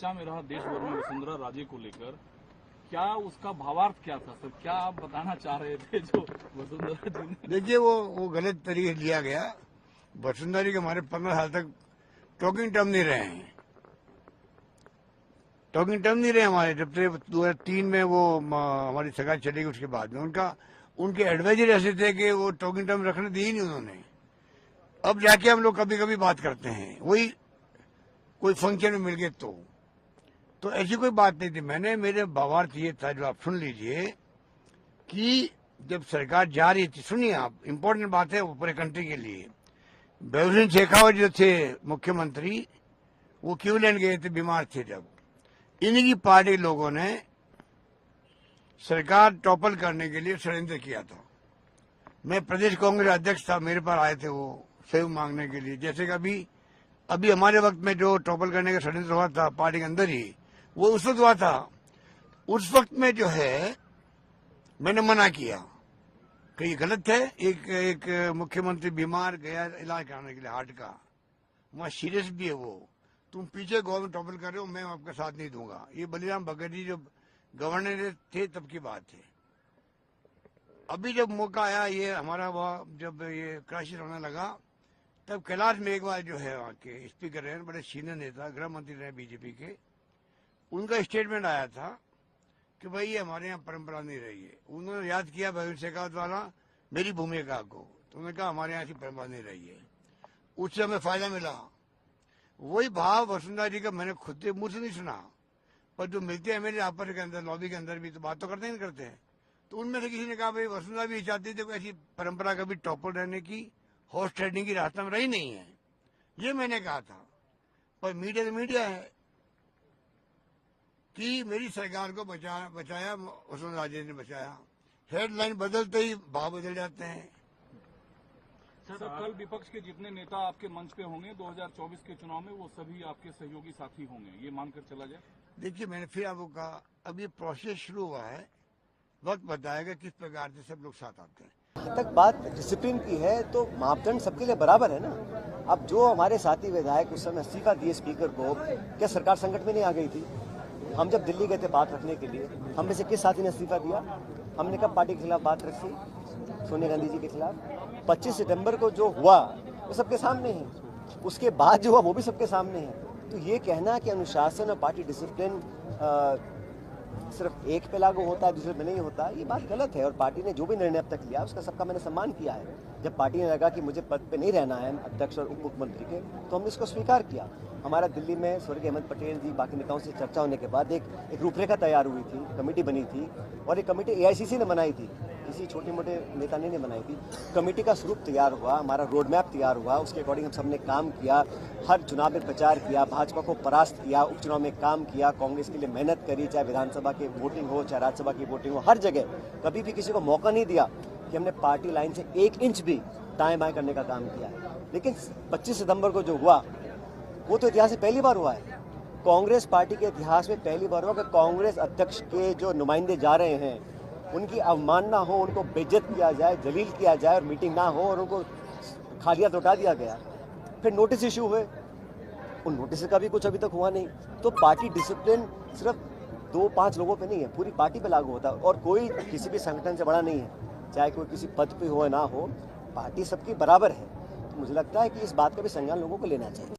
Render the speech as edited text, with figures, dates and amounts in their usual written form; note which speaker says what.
Speaker 1: चर्चा में रहा देश भर में वसुंधरा राजे को लेकर, क्या उसका भावार्थ क्या था सर? क्या आप बताना चाह रहे थे जो वसुंधरा जी ने?
Speaker 2: देखिए वो गलत तरीके से लिया गया। वसुंधरा जी के हमारे 15 साल तक टॉकिंग टर्म नहीं रहे हैं। टॉकिंग टर्म नहीं रहे हमारे, जब से 2003 में वो हमारी सगाई चली गई उसके बाद में उनके एडवाइजर ऐसे थे कि वो टॉकिंग टर्म रखने दी ही नहीं उन्होंने। अब जाके हम लोग कभी कभी बात करते हैं, वही कोई फंक्शन में मिल गए तो ऐसी कोई बात नहीं थी। मेरे भावार्थ ये था, जो आप सुन लीजिए, कि जब सरकार जा रही थी, सुनिए आप, इम्पोर्टेंट बात है वो पूरे कंट्री के लिए। बेहू सिंह शेखावत जो थे मुख्यमंत्री, वो क्यूलैंड गए थे, बीमार थे। जब इन्हीं की पार्टी लोगों ने सरकार टॉपल करने के लिए षड्यंत्र किया था। मैं प्रदेश कांग्रेस अध्यक्ष था, मेरे पास आए थे वो सहयोग मांगने के लिए। जैसे कि अभी हमारे वक्त में जो टॉपल करने का षड्यंत्र हुआ था पार्टी के अंदर ही, वो उस वक्त हुआ था। उस वक्त में जो है मैंने मना किया कि ये गलत है। एक मुख्यमंत्री बीमार गया इलाज कराने के लिए हार्ट का, वहां सीरियस भी है वो, तुम पीछे गवर्नमेंट टॉपल कर रहे हो, मैं आपका साथ नहीं दूंगा। ये बलिराम भगत जी जो गवर्नर थे तब की बात है। अभी जब मौका आया, ये हमारा वहाँ जब ये क्राइसिस होने लगा, तब कैलाश मेघवाल जो है वहाँ के स्पीकर रहे, बड़े सीनियर नेता, गृह मंत्री रहे बीजेपी के, उनका स्टेटमेंट आया था कि भाई ये हमारे यहाँ परंपरा नहीं रही है। उन्होंने याद किया बेहू सिंह शेखावत वाला मेरी भूमिका को, तो उन्होंने कहा हमारे यहाँ ऐसी परंपरा नहीं रही है। उससे हमें फायदा मिला। वही भाव वसुंधरा जी का मैंने खुद से मुंह से नहीं सुना, पर जो मिलते हैं मेरे आपस के अंदर, लॉबी के अंदर भी तो बात तो करते ही नहीं करते हैं। तो उनमें से किसी ने कहा भाई वसुंधरा भी चाहती थी, ऐसी परंपरा कभी टॉपर रहने की, हॉर्स ट्रेडिंग की रास्ता में रही नहीं है, ये मैंने कहा था। पर मीडिया तो मीडिया है कि मेरी सरकार को बचाया वसुंधरा जी ने बचाया। हेडलाइन बदलते ही भाव बदल जाते हैं।
Speaker 1: सर कल विपक्ष के जितने नेता आपके मंच पे होंगे 2024 के चुनाव में, वो सभी आपके सहयोगी साथी होंगे, ये मानकर चला जाए?
Speaker 2: देखिए मैंने फिर आपको कहा, अब ये प्रोसेस शुरू हुआ है, वक्त बताएगा किस प्रकार से सब लोग साथ आते हैं।
Speaker 3: जहाँ तक बात डिसिप्लिन की है तो मापदंड सबके लिए बराबर है ना। अब जो हमारे साथी विधायक उस समय इस्तीफा दिए स्पीकर को, क्या सरकार संकट में नहीं आ गई थी? हम जब दिल्ली गए थे बात रखने के लिए, हम में से किस साथी ने इस्तीफा दिया? हमने कब पार्टी के खिलाफ बात रखी? सोनिया गांधी जी के खिलाफ। 25 सितंबर को जो हुआ वो सबके सामने है, उसके बाद जो हुआ वो भी सबके सामने है। तो ये कहना कि अनुशासन और पार्टी डिसिप्लिन सिर्फ एक पे लागू होता है, दूसरे पे नहीं होता, ये बात गलत है। और पार्टी ने जो भी निर्णय अब तक लिया उसका सबका मैंने सम्मान किया है। जब पार्टी ने लगा कि मुझे पद पे नहीं रहना है अध्यक्ष और उप मुख्यमंत्री के, तो हमने इसको स्वीकार किया। हमारा दिल्ली में स्वर्गीय अहमद पटेल जी बाकी नेताओं से चर्चा होने के बाद एक रूपरेखा तैयार हुई थी, कमेटी बनी थी, और एक कमेटी AICC ने बनाई थी, किसी छोटे मोटे नेता ने बनाई थी। कमेटी का स्वरूप तैयार हुआ, हमारा रोड मैप तैयार हुआ, उसके अकॉर्डिंग हम सबने काम किया, हर चुनाव में प्रचार किया, भाजपा को परास्त किया, उपचुनाव में काम किया, कांग्रेस के लिए मेहनत करी, चाहे विधानसभा की वोटिंग हो चाहे राज्यसभा की वोटिंग हो, हर जगह कभी भी किसी को मौका नहीं दिया कि हमने पार्टी लाइन से 1 इंच भी दाएं बाएं करने का काम किया। लेकिन 25 सितंबर को जो हुआ वो तो इतिहास में पहली बार हुआ है। कांग्रेस पार्टी के इतिहास में पहली बार हुआ कि कांग्रेस अध्यक्ष के जो नुमाइंदे जा रहे हैं उनकी अवमानना हो, उनको बेइज्जत किया जाए, जलील किया जाए, और मीटिंग ना हो और उनको खालिया लौटा दिया गया। फिर नोटिस इशू हुए, उन नोटिस का भी कुछ अभी तक हुआ नहीं। तो पार्टी डिसिप्लिन सिर्फ 2-5 लोगों पे नहीं है, पूरी पार्टी पे लागू होता है। और कोई किसी भी संगठन से बड़ा नहीं है, चाहे कोई किसी पद पे हो या ना हो, पार्टी सबकी बराबर है। तो मुझे लगता है कि इस बात का भी संज्ञान लोगों को लेना चाहिए।